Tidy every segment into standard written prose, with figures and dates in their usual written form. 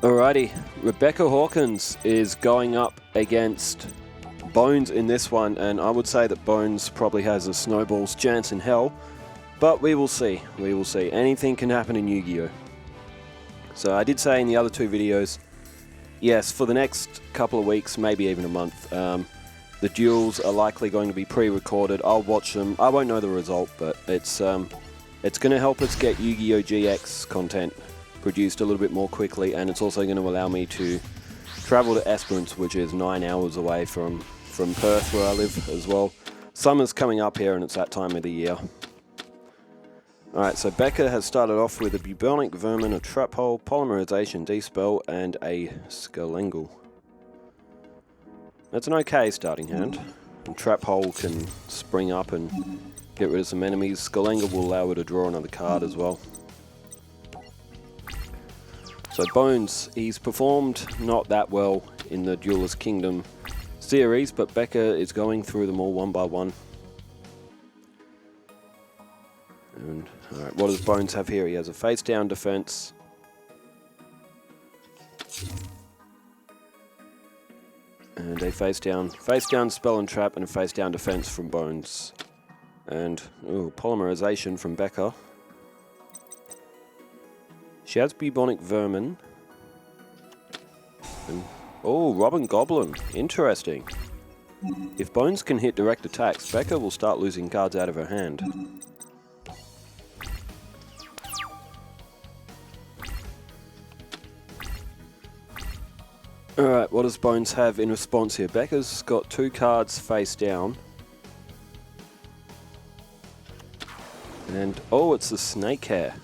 Alrighty, Rebecca Hawkins is going up against Bonz in this one, and I would say that Bonz probably has a snowball's chance in hell, but we will see. We will see. Anything can happen in Yu-Gi-Oh! So I did say in the other two videos, yes, for the next couple of weeks, maybe even a month, the duels are likely going to be pre-recorded. I'll watch them. I won't know the result, but it's going to help us get Yu-Gi-Oh! GX content produced a little bit more quickly, and it's also going to allow me to travel to Esperance, which is 9 hours away from Perth, where I live as well. Summer's coming up here, and it's that time of the year. Alright, so Becca has started off with a Bubonic Vermin, a Trap Hole, Polymerization, Dispel, and a Scalengle. That's an okay starting hand. And Trap Hole can spring up and get rid of some enemies. Scalengle will allow her to draw another card as well. So Bonz, he's performed not that well in the Duelist Kingdom series, but Becca is going through them all one by one. And alright, what does Bonz have here? He has a face down defense. And a face down spell and trap, and a face down defense from Bonz. And polymerization from Becca. She has Bubonic Vermin. And, Robin Goblin. Interesting. If Bonz can hit direct attacks, Becca will start losing cards out of her hand. Alright, what does Bonz have in response here? Becca's got 2 cards face down. And, it's the Snake Hair.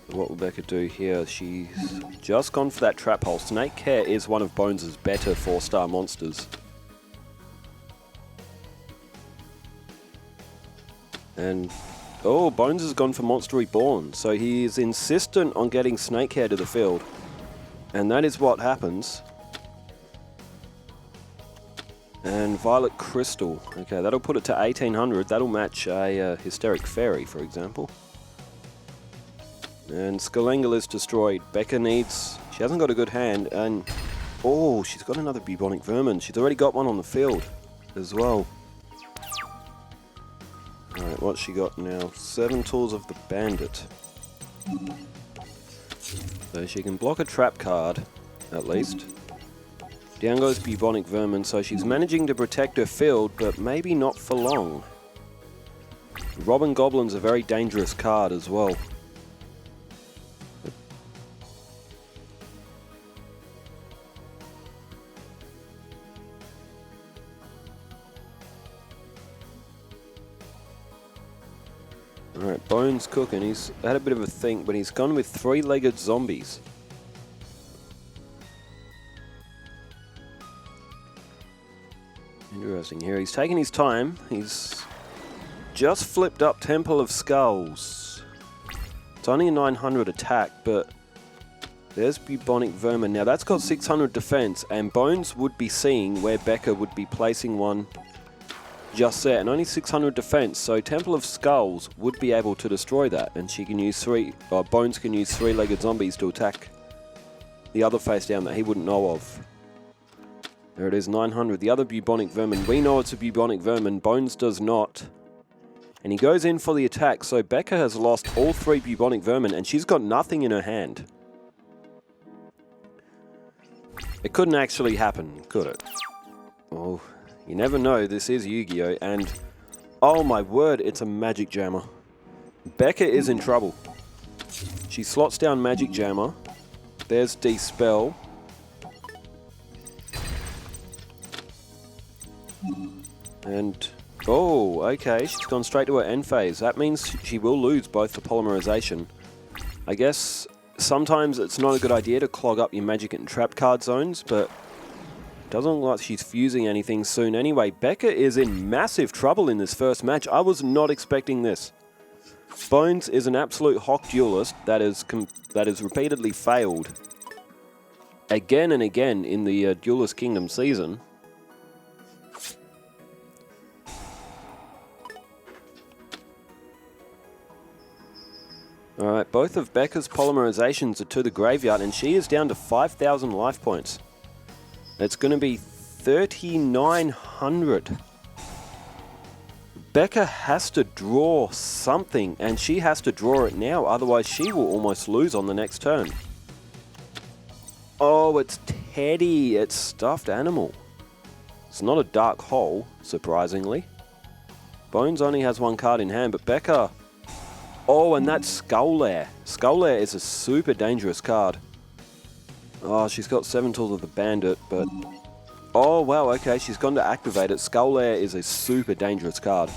What will Becca do here? She's just gone for that Trap Hole. Snake Hair is one of Bonz's better 4-star monsters. And, Bonz has gone for Monster Reborn. So he is insistent on getting Snake Hair to the field. And that is what happens. And Violet Crystal. Okay, that'll put it to 1800. That'll match a Hysteric Fairy, for example. And Scalengle is destroyed. Becca needs... She hasn't got a good hand, and... she's got another Bubonic Vermin. She's already got one on the field as well. Alright, what's she got now? 7 Tools of the Bandit. So she can block a trap card, at least. Down goes Bubonic Vermin, so she's managing to protect her field, but maybe not for long. Robin Goblin's a very dangerous card as well. Alright, Bonz cooking. He's had a bit of a think, but he's gone with 3-legged zombies. Interesting here. He's taking his time. He's just flipped up Temple of Skulls. It's only a 900 attack, but there's Bubonic Vermin. Now that's got 600 defense, and Bonz would be seeing where Becca would be placing one just there, and only 600 defense, so Temple of Skulls would be able to destroy that, and she can use Bonz can use 3-legged zombies to attack the other face down that he wouldn't know of. There it is, 900. The other Bubonic Vermin, we know it's a Bubonic Vermin, Bonz does not. And he goes in for the attack, so Becca has lost all 3 Bubonic Vermin, and she's got nothing in her hand. It couldn't actually happen, could it? Oh, you never know. This is Yu-Gi-Oh! And oh my word, it's a Magic Jammer. Becca is in trouble. She slots down Magic Jammer. There's Dispel. And, okay, she's gone straight to her end phase. That means she will lose both the polymerization. I guess sometimes it's not a good idea to clog up your magic and trap card zones, but it doesn't look like she's fusing anything soon anyway. Becca is in massive trouble in this first match. I was not expecting this. Bonz is an absolute hawk duelist that has repeatedly failed again and again in the Duelist Kingdom season. Alright, both of Becca's polymerizations are to the graveyard, and she is down to 5,000 life points. It's going to be 3,900. Becca has to draw something, and she has to draw it now, otherwise she will almost lose on the next turn. Oh, it's Teddy. It's Stuffed Animal. It's not a Dark Hole, surprisingly. Bonz only has one card in hand, but Becca... Oh, and that's Skull Lair. Skull Lair is a super dangerous card. Oh, she's got 7 Tools of the Bandit, but... Oh, wow, okay, she's gone to activate it. Skull Lair is a super dangerous card.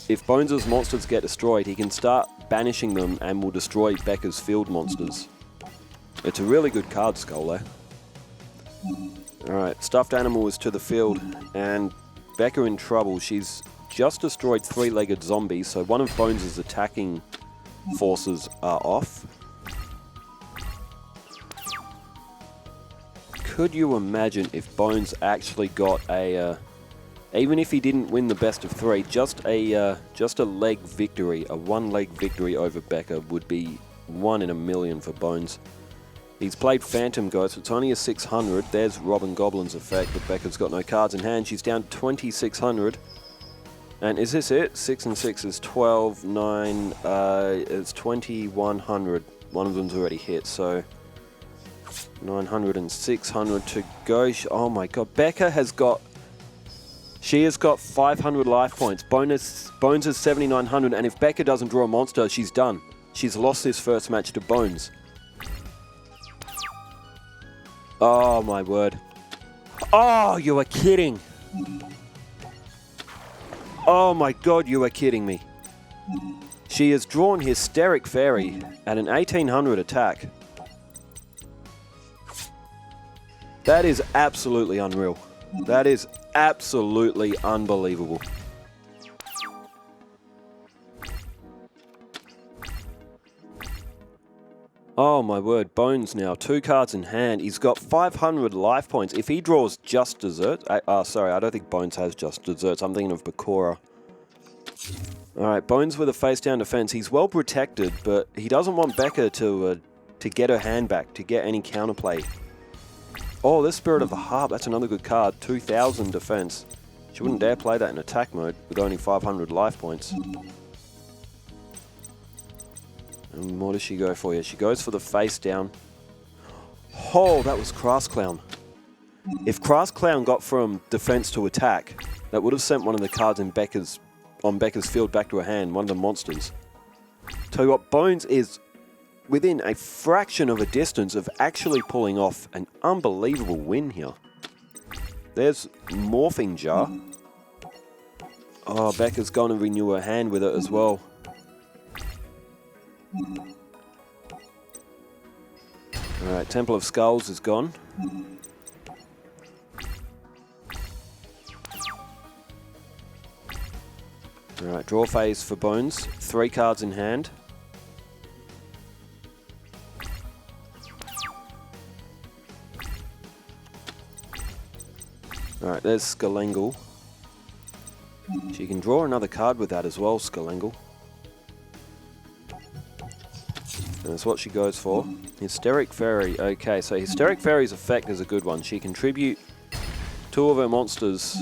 If Bonz's monsters get destroyed, he can start banishing them and will destroy Becca's field monsters. It's a really good card, Skull Lair. Alright, Stuffed Animal is to the field, and Becca in trouble. She's just destroyed 3-legged zombies, so one of Bonz's attacking forces are off. Could you imagine if Bonz actually got a, even if he didn't win the best of 3, just a leg victory, a 1-leg victory over Becca would be 1 in a million for Bonz. He's played Phantom Ghost, it's only a 600, there's Robin Goblin's effect, but Becca's got no cards in hand, she's down to 2,600. And is this it? 6 and 6 is 12, 9, it's 2,100. One of them's already hit, so 900 and 600 to go. Oh my god, Becca has got... She has got 500 life points. Bonz is 7,900, and if Becca doesn't draw a monster, she's done. She's lost this first match to Bonz. Oh my word. Oh, you are kidding. Oh my god, you are kidding me. She has drawn Hysteric Fairy at an 1,800 attack. That is absolutely unreal. That is absolutely unbelievable. Oh my word, Bonz now, 2 cards in hand. He's got 500 life points. If he draws Just Dessert... sorry, I don't think Bonz has Just Desserts. I'm thinking of Bakura. Alright, Bonz with a face-down defense. He's well protected, but he doesn't want Becca to get her hand back, to get any counterplay. Oh, this Spirit of the Harp, that's another good card. 2,000 defense. She wouldn't dare play that in attack mode with only 500 life points. And what does she go for here? She goes for the face down. Oh, that was Crass Clown. If Crass Clown got from defense to attack, that would have sent one of the cards in on Becca's field back to her hand, one of the monsters. Tell you what, Bonz is within a fraction of a distance of actually pulling off an unbelievable win here. There's Morphing Jar. Oh, Becca's gone to renew her hand with it as well. Alright, Temple of Skulls is gone. Alright, draw phase for Bonz. 3 cards in hand. Alright, there's Skalengal. She can draw another card with that as well, Skalengal. That's what she goes for. Hysteric Fairy. Okay, so Hysteric Fairy's effect is a good one. She can tribute 2 of her monsters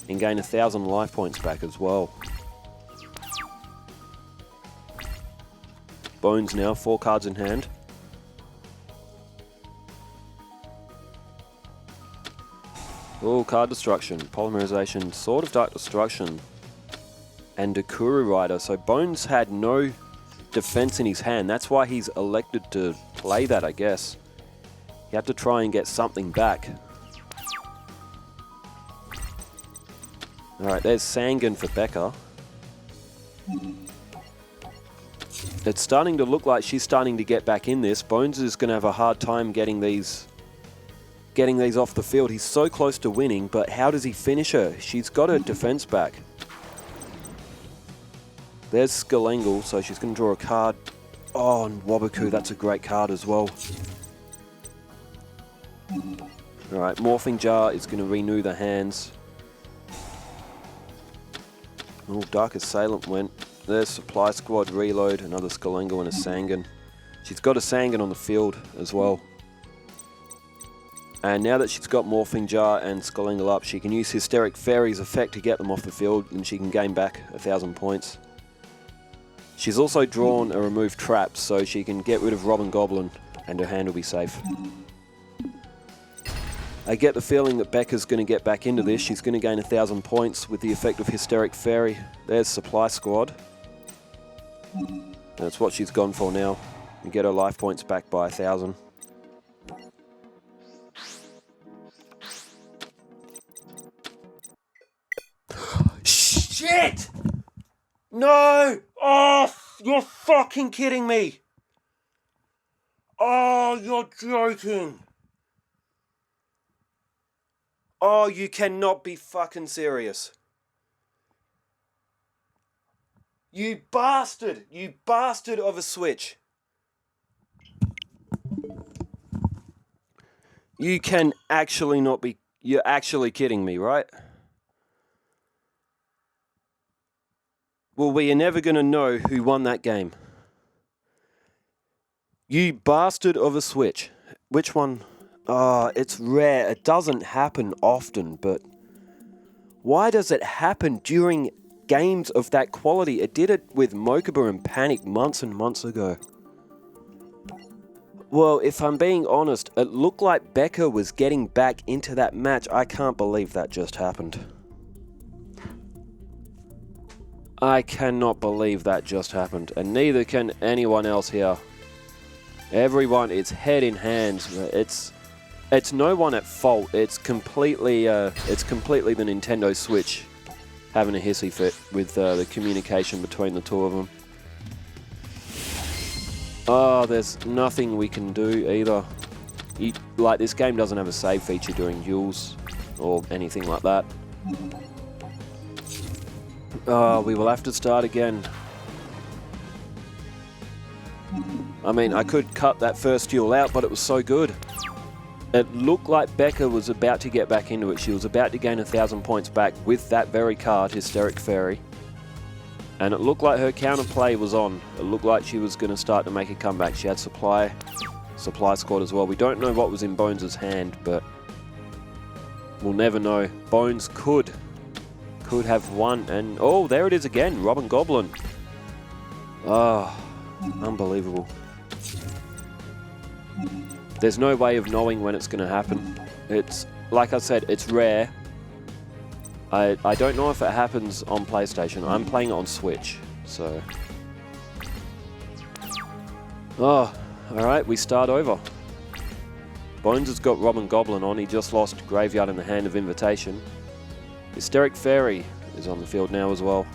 and gain 1,000 life points back as well. Bonz now, 4 cards in hand. Oh, card destruction, polymerization, Sword of Dark Destruction, and Dakuru Rider. So Bonz had no defense in his hand. That's why he's elected to play that, I guess. You have to try and get something back. Alright, there's Sangan for Becca. It's starting to look like she's starting to get back in this. Bonz is going to have a hard time getting these off the field. He's so close to winning, but how does he finish her? She's got her defense back. There's Skalengal, so she's going to draw a card. Oh, and Wabaku, that's a great card as well. Alright, Morphing Jar is going to renew the hands. Oh, Dark Assailant went. There's Supply Squad reload, another Skalengo and a Sangan. She's got a Sangan on the field as well. And now that she's got Morphing Jar and Skalengo up, she can use Hysteric Fairy's effect to get them off the field, and she can gain back 1,000 points. She's also drawn a Remove Traps, so she can get rid of Robin Goblin and her hand will be safe. I get the feeling that Becca's going to get back into this. She's going to gain 1,000 points with the effect of Hysteric Fairy. There's Supply Squad. That's what she's gone for now. And get her life points back by 1,000. Shit! No! Oh, you're fucking kidding me! Oh, you're joking! Oh, you cannot be fucking serious. You bastard! You bastard of a Switch. You can actually not be... You're actually kidding me, right? Well, we are never going to know who won that game. You bastard of a Switch. Which one? Oh, it's rare. It doesn't happen often, but... Why does it happen during games of that quality? It did it with Mokuba and Panic months and months ago. Well, if I'm being honest, it looked like Becca was getting back into that match. I can't believe that just happened. I cannot believe that just happened, and neither can anyone else here. Everyone is head in hands. It's no one at fault. It's completely the Nintendo Switch having a hissy fit with the communication between the two of them. Oh, there's nothing we can do either. Like, this game doesn't have a save feature during duels or anything like that. Oh, we will have to start again. I mean, I could cut that first duel out, but it was so good. It looked like Becca was about to get back into it. She was about to gain 1,000 points back with that very card, Hysteric Fairy. And it looked like her counterplay was on. It looked like she was going to start to make a comeback. She had Supply Squad as well. We don't know what was in Bonz' hand, but we'll never know. Bonz could have won, and oh, there it is again, Robin Goblin. Oh, unbelievable. There's no way of knowing when it's going to happen. It's, like I said, it's rare. I don't know if it happens on PlayStation. I'm playing it on Switch, so... Oh, alright, we start over. Bonz has got Robin Goblin on. He just lost Graveyard in the Hand of Invitation. Hysteric Fairy is on the field now as well.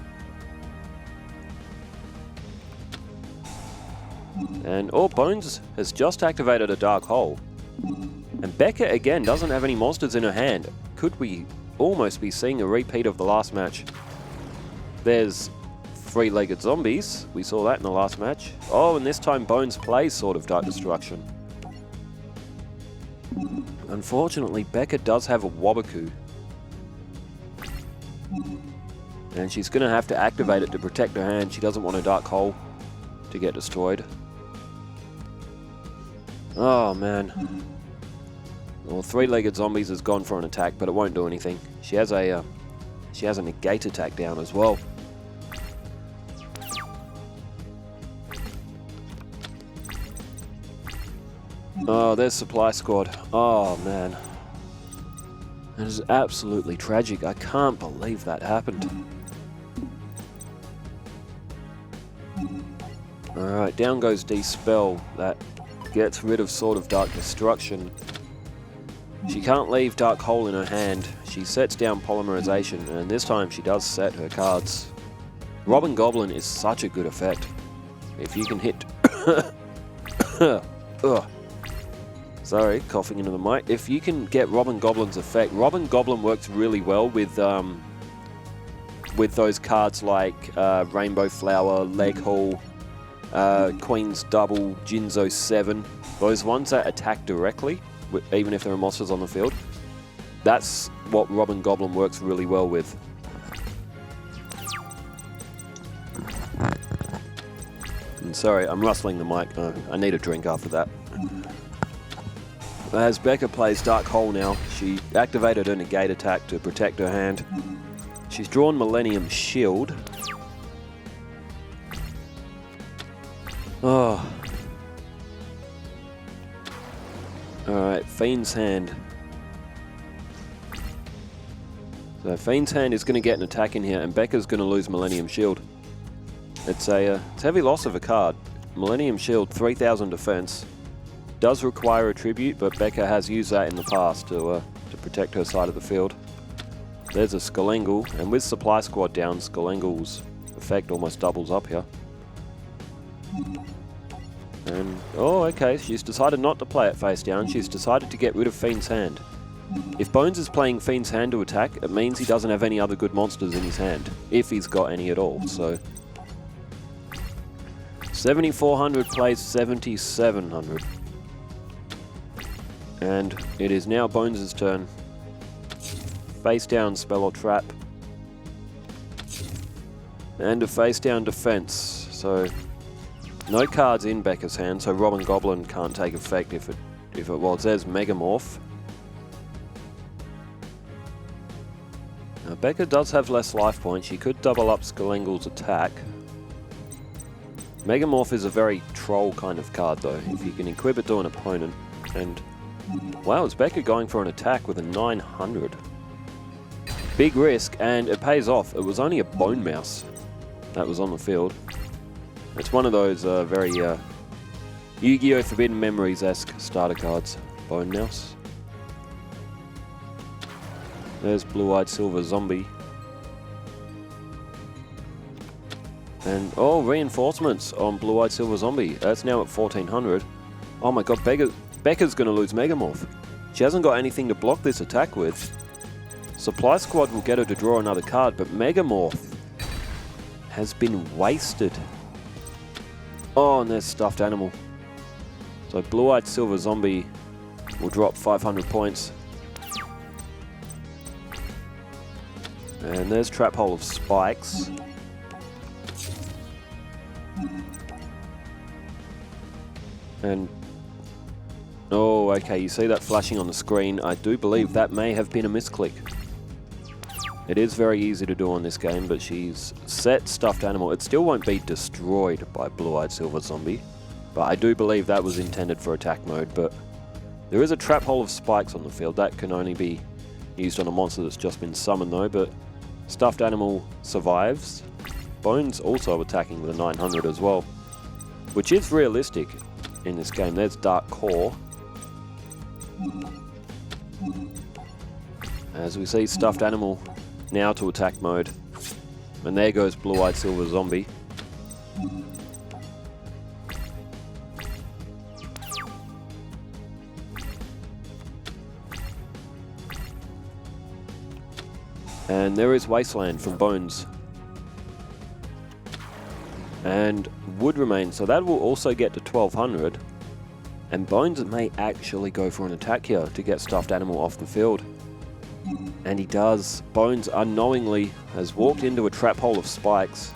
And oh, Bonz has just activated a Dark Hole. And Becca again doesn't have any monsters in her hand. Could we almost be seeing a repeat of the last match? There's Three-Legged Zombies. We saw that in the last match. Oh, and this time Bonz plays Sword of Dark Destruction. Unfortunately, Becca does have a Waboku. And she's going to have to activate it to protect her hand. She doesn't want a Dark Hole to get destroyed. Oh, man. Well, Three-Legged Zombies has gone for an attack, but it won't do anything. She has a negate attack down as well. Oh, there's Supply Squad. Oh, man. That is absolutely tragic. I can't believe that happened. Alright, down goes Dispel. That gets rid of Sword of Dark Destruction. She can't leave Dark Hole in her hand. She sets down Polymerization, and this time she does set her cards. Robin Goblin is such a good effect. If you can hit... Sorry, coughing into the mic. If you can get Robin Goblin's effect, Robin Goblin works really well with those cards like Rainbow Flower, Leg Haul, Queen's Double, Jinzo 7. Those ones that attack directly, even if there are monsters on the field. That's what Robin Goblin works really well with. And sorry, I'm rustling the mic. I need a drink after that. As Becca plays Dark Hole now, she activated her negate attack to protect her hand. She's drawn Millennium Shield. Oh. Alright, Fiend's Hand. So Fiend's Hand is going to get an attack in here, and Becca's going to lose Millennium Shield. It's a heavy loss of a card. Millennium Shield, 3000 defense. Does require a tribute, but Becca has used that in the past to protect her side of the field. There's a Skullengel, and with Supply Squad down, Skullengel's effect almost doubles up here. And, oh, okay, she's decided not to play it face down. She's decided to get rid of Fiend's Hand. If Bonz is playing Fiend's Hand to attack, it means he doesn't have any other good monsters in his hand, if he's got any at all, so... 7400 plays 7700. And it is now Bonz's turn. Face down spell or trap. And a face down defense. So no cards in Becca's hand, so Robin Goblin can't take effect if it was. There's Megamorph. Now Becca does have less life points. She could double up Skullengel's attack. Megamorph is a very troll kind of card though, if you can equip it to an opponent. And wow, it's Becca going for an attack with a 900. Big risk, and it pays off. It was only a Bone Mouse that was on the field. It's one of those very Yu-Gi-Oh! Forbidden Memories-esque starter cards. Bone Mouse. There's Blue-Eyed Silver Zombie. And, oh, reinforcements on Blue-Eyed Silver Zombie. That's now at 1400. Oh my god, Becca's going to lose Megamorph. She hasn't got anything to block this attack with. Supply Squad will get her to draw another card, but Megamorph has been wasted. Oh, and there's Stuffed Animal. So Blue-Eyed Silver Zombie will drop 500 points. And there's Trap Hole of Spikes. And oh, okay, you see that flashing on the screen. I do believe that may have been a misclick. It is very easy to do on this game, but she's set Stuffed Animal. It still won't be destroyed by Blue-Eyed Silver Zombie, but I do believe that was intended for attack mode. But there is a Trap Hole of Spikes on the field. That can only be used on a monster that's just been summoned though, but Stuffed Animal survives. Bonz also attacking with a 900 as well, which is realistic in this game. There's Dark Core. As we see Stuffed Animal now to attack mode. And there goes Blue-Eyed Silver Zombie. And there is Wasteland from Bonz. And Wood remains, so that will also get to 1200. And Bonz may actually go for an attack here to get Stuffed Animal off the field. And he does. Bonz unknowingly has walked into a Trap Hole of Spikes.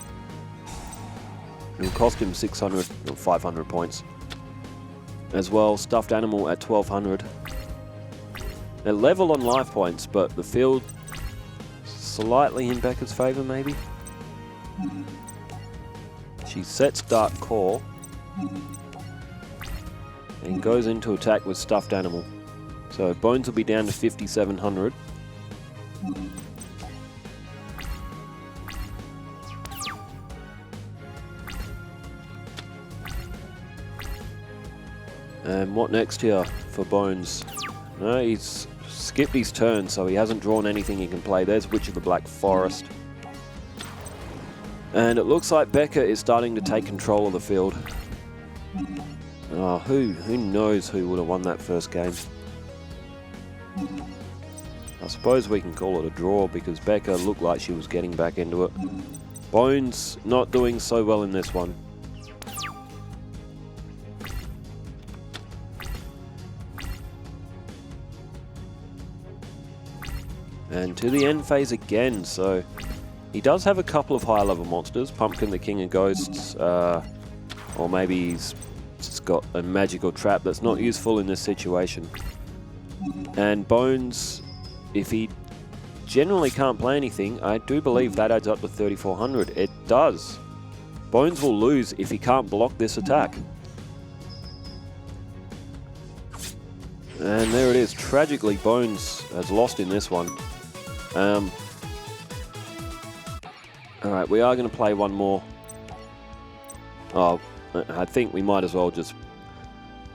It will cost him 600 or 500 points. As well, Stuffed Animal at 1200. They're level on life points, but the field slightly in Becca's favour maybe. She sets Dark Core and goes into attack with Stuffed Animal. So Bonz will be down to 5700. And what next here for Bonz? No, he's skipped his turn, so he hasn't drawn anything he can play. There's Witch of the Black Forest. And it looks like Becca is starting to take control of the field. Oh, who knows who would have won that first game? I suppose we can call it a draw because Becca looked like she was getting back into it. Bonz not doing so well in this one. And to the end phase again, so he does have a couple of higher level monsters. Pumpkin the King of Ghosts, Or maybe he's just got a magical trap that's not useful in this situation. And Bonz, if he generally can't play anything, I do believe that adds up to 3,400. It does. Bonz will lose if he can't block this attack. And there it is. Tragically, Bonz has lost in this one. Alright, we are going to play one more. Oh, I think we might as well just...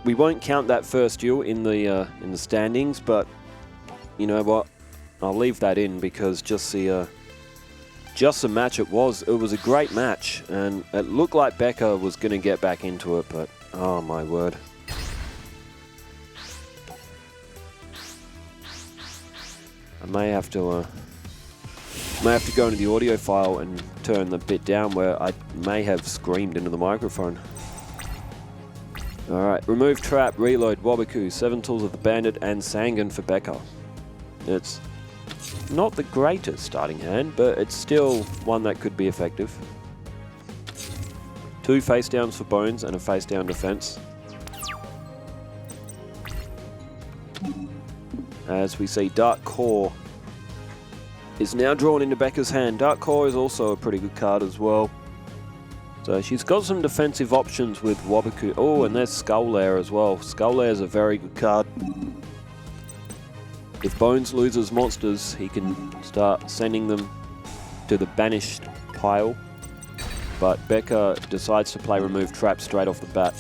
We won't count that first duel in the standings, but you know what? I'll leave that in because just the match it was a great match, and it looked like Becca was going to get back into it, but oh my word. I may have to go into the audio file and turn the bit down where I may have screamed into the microphone. Alright, remove trap, reload, Waboku, 7 tools of the bandit, and Sangan for Becca. It's not the greatest starting hand, but it's still one that could be effective. 2 face downs for Bonz and a face down defense. As we see, Dark Core is now drawn into Becca's hand. Dark Core is also a pretty good card as well. So she's got some defensive options with Waboku. Oh, and there's Skull Lair as well. Skull Lair is a very good card. If Bonz loses monsters, he can start sending them to the banished pile. But Becca decides to play remove trap straight off the bat.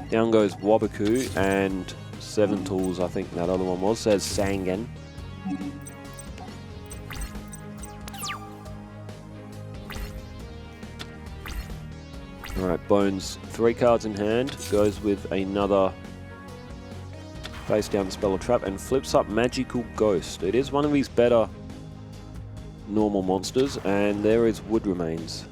Down goes Waboku, and 7 tools, I think that other one was, says Sangan. Alright, Bonz, 3 cards in hand, goes with another face down spell or trap and flips up Magical Ghost. It is one of his better normal monsters, and there is Wood Remains.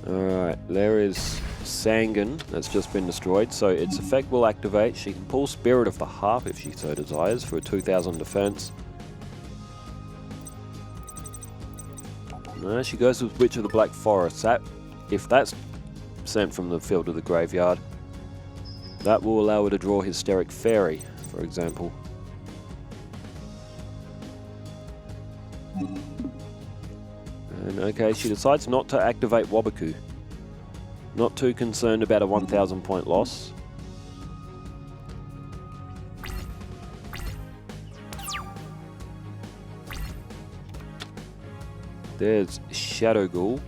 Alright, there is Sangan that's just been destroyed, so its effect will activate. She can pull Spirit of the Harp if she so desires for a 2,000 defense. No, she goes with Witch of the Black Forest. If that's sent from the field to the graveyard, that will allow her to draw Hysteric Fairy, for example. And okay, she decides not to activate Waboku. Not too concerned about a 1,000 point loss. There's Shadow Ghoul.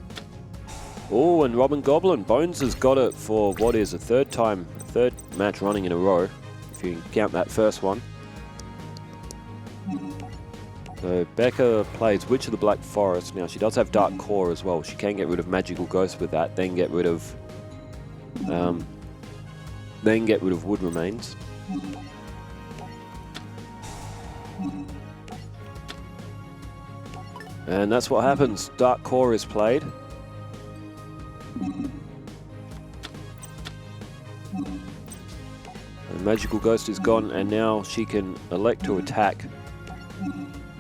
Oh, and Robin Goblin. Bonz has got it for what is a third match running in a row, if you can count that first one. So Becca plays Witch of the Black Forest. Now she does have Dark Core as well. She can get rid of Magical Ghost with that, then get rid of Wood Remains. And that's what happens. Dark Core is played. And Magical Ghost is gone, and now she can elect to attack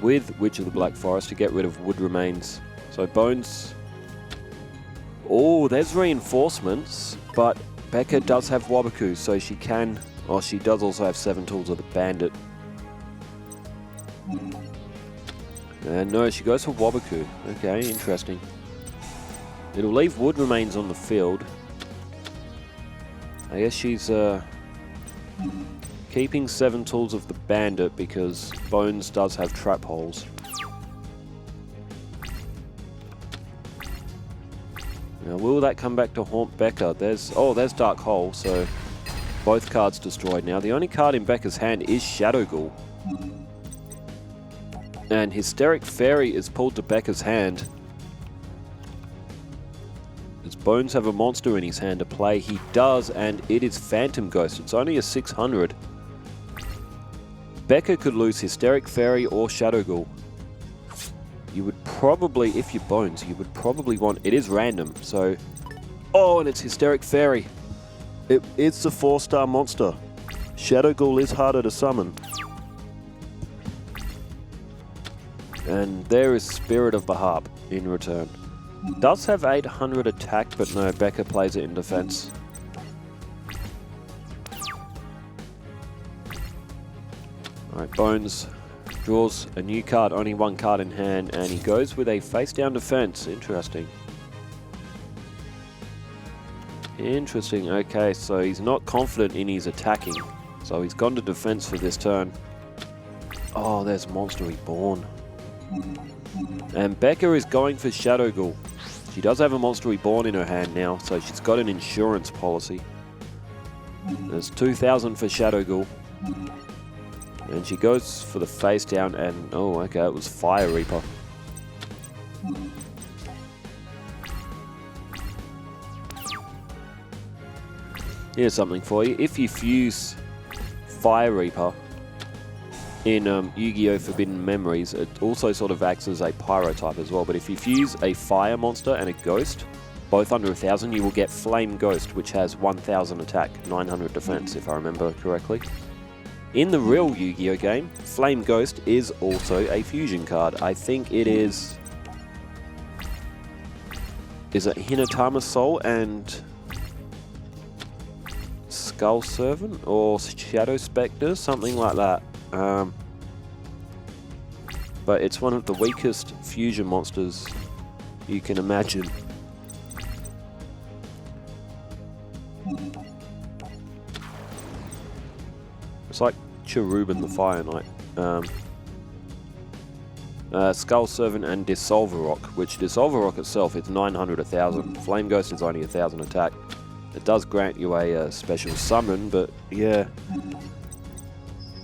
with Witch of the Black Forest to get rid of Wood Remains. So Bonz... Oh, there's reinforcements, but Becca does have Waboku, so she can... Oh, she does also have 7 tools of the bandit. And no, she goes for Waboku. Okay, interesting. It'll leave Wood Remains on the field. I guess she's keeping 7 tools of the bandit because Bonz does have trap holes. Now, will that come back to haunt Becca? There's Dark Hole, so both cards destroyed now. The only card in Becca's hand is Shadow Ghoul. And Hysteric Fairy is pulled to Becca's hand. Does Bonz have a monster in his hand to play? He does, and it is Phantom Ghost. It's only a 600. Becca could lose Hysteric Fairy or Shadow Ghoul. You would probably, if you're Bonz, you would probably want... It is random, so... Oh, and it's Hysteric Fairy. It's a 4-star monster. Shadow Ghoul is harder to summon. And there is Spirit of the Harp in return. Does have 800 attack, but no, Becca plays it in defense. Alright, Bonz draws a new card, only one card in hand, and he goes with a face-down defense. Interesting. Interesting, okay, so he's not confident in his attacking. So he's gone to defense for this turn. Oh, there's Monster Reborn. And Becca is going for Shadow Ghoul. She does have a Monster Reborn in her hand now, so she's got an insurance policy. There's 2,000 for Shadow Ghoul. And she goes for the face down and, oh okay, it was Fire Reaper. Here's something for you. If you fuse Fire Reaper in Yu-Gi-Oh! Forbidden Memories, it also sort of acts as a Pyro type as well. But if you fuse a Fire monster and a Ghost, both under 1,000, you will get Flame Ghost, which has 1,000 attack, 900 defense, if I remember correctly. In the real Yu-Gi-Oh! Game, Flame Ghost is also a fusion card. I think it is... Is it Hinatama Soul and Skull Servant? Or Shadow Spectre? Something like that. But it's one of the weakest fusion monsters you can imagine. It's like Cherubin the Fire Knight. Skull Servant and Dissolver Rock, which Dissolver Rock itself is 900, 1,000. Flame Ghost is only 1,000 attack. It does grant you a special summon, but yeah.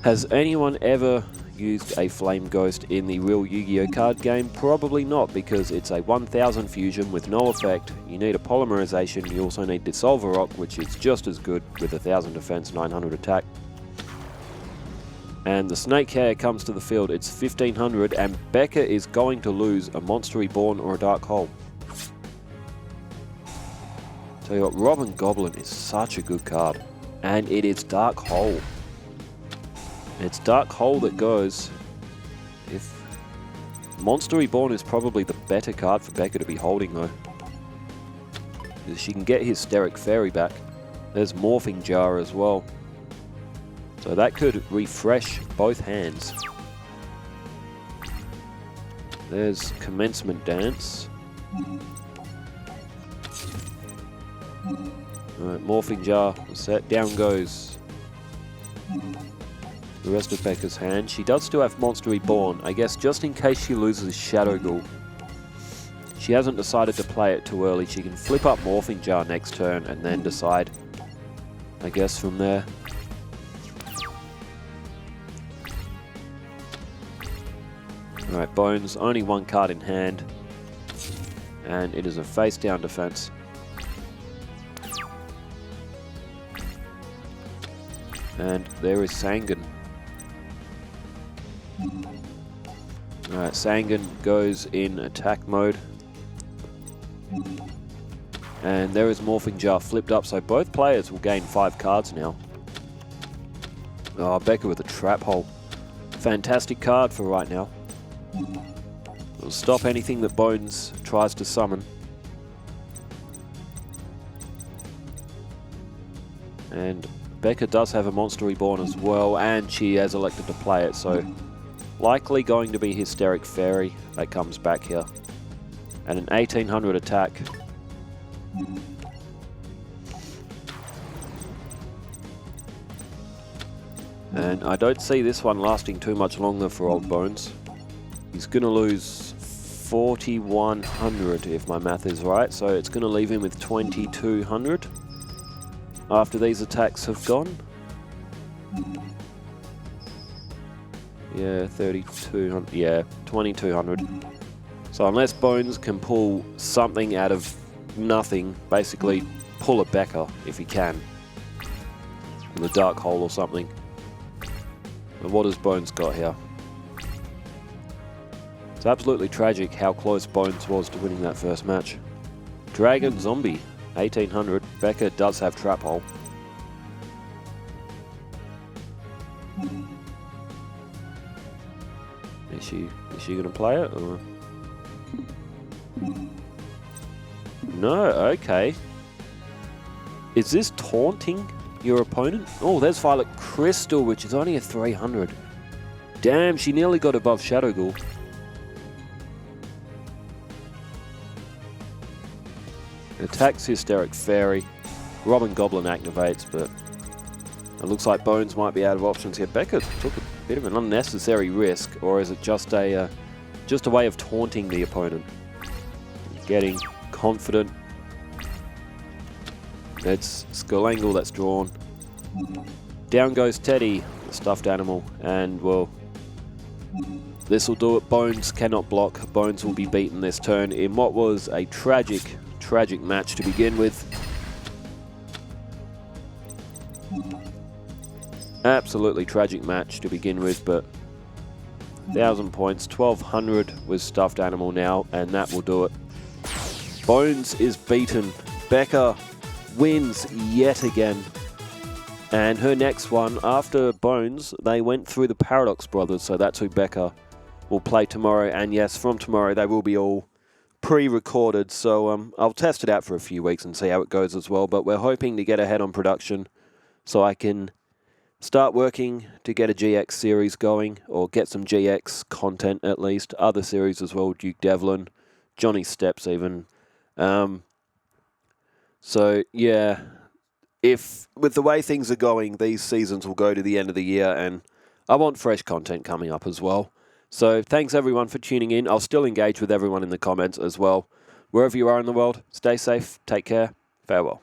Has anyone ever used a Flame Ghost in the real Yu-Gi-Oh! Card game? Probably not, because it's a 1,000 fusion with no effect. You need a polymerization. You also need Dissolver Rock, which is just as good with 1,000 defense, 900 attack. And the Snake Hair comes to the field. It's 1,500, and Becca is going to lose a Monster Reborn or a Dark Hole. Tell you what, Robin Goblin is such a good card. And it is Dark Hole. It's Dark Hole that goes. If Monster Reborn is probably the better card for Becca to be holding though. Because she can get Hysteric Fairy back. There's Morphing Jar as well. So that could refresh both hands. There's Commencement Dance. Alright, Morphing Jar set. Down goes the rest of Becca's hand. She does still have Monster Reborn, I guess just in case she loses Shadow Ghoul. She hasn't decided to play it too early. She can flip up Morphing Jar next turn and then decide, I guess, from there. Alright, Bonz, only one card in hand. And it is a face-down defense. And there is Sangan. Alright, Sangan goes in attack mode. And there is Morphing Jar flipped up, so both players will gain 5 cards now. Oh, Becca with a Trap Hole. Fantastic card for right now. It'll stop anything that Bonz tries to summon. And Becca does have a Monster Reborn as well, and she has elected to play it, so likely going to be Hysteric Fairy that comes back here. And an 1,800 attack. And I don't see this one lasting too much longer for old Bonz. He's going to lose 4,100 if my math is right, so it's going to leave him with 2,200 after these attacks have gone. Yeah, 3,200, yeah, 2,200. So unless Bonz can pull something out of nothing, basically pull a Becca if he can. From the Dark Hole or something. And what has Bonz got here? It's absolutely tragic how close Bonz was to winning that first match. Dragon Zombie, 1,800. Becca does have Trap Hole. Is she going to play it? Or? No, okay. Is this taunting your opponent? Oh, there's Violet Crystal, which is only a 300. Damn, she nearly got above Shadow Ghoul. Attacks Hysteric Fairy. Robin Goblin activates, but it looks like Bonz might be out of options here. Becca took a bit of an unnecessary risk, or is it just a way of taunting the opponent? Getting confident. It's Skull Angle that's drawn. Down goes Teddy, the stuffed animal, and well, this will do it. Bonz cannot block. Bonz will be beaten this turn in what was a tragic match to begin with. Absolutely tragic match to begin with, but 1,000 points, 1,200 with stuffed animal now, and that will do it. Bonz is beaten. Becca wins yet again. And her next one, after Bonz, they went through the Paradox Brothers, so that's who Becca will play tomorrow. And yes, from tomorrow, they will be all pre-recorded, so I'll test it out for a few weeks and see how it goes as well. But we're hoping to get ahead on production so I can start working to get a GX series going, or get some GX content at least. Other series as well, Duke Devlin, Johnny Steps even. So, yeah, if with the way things are going, these seasons will go to the end of the year, and I want fresh content coming up as well. So thanks everyone for tuning in. I'll still engage with everyone in the comments as well. Wherever you are in the world, stay safe, take care, farewell.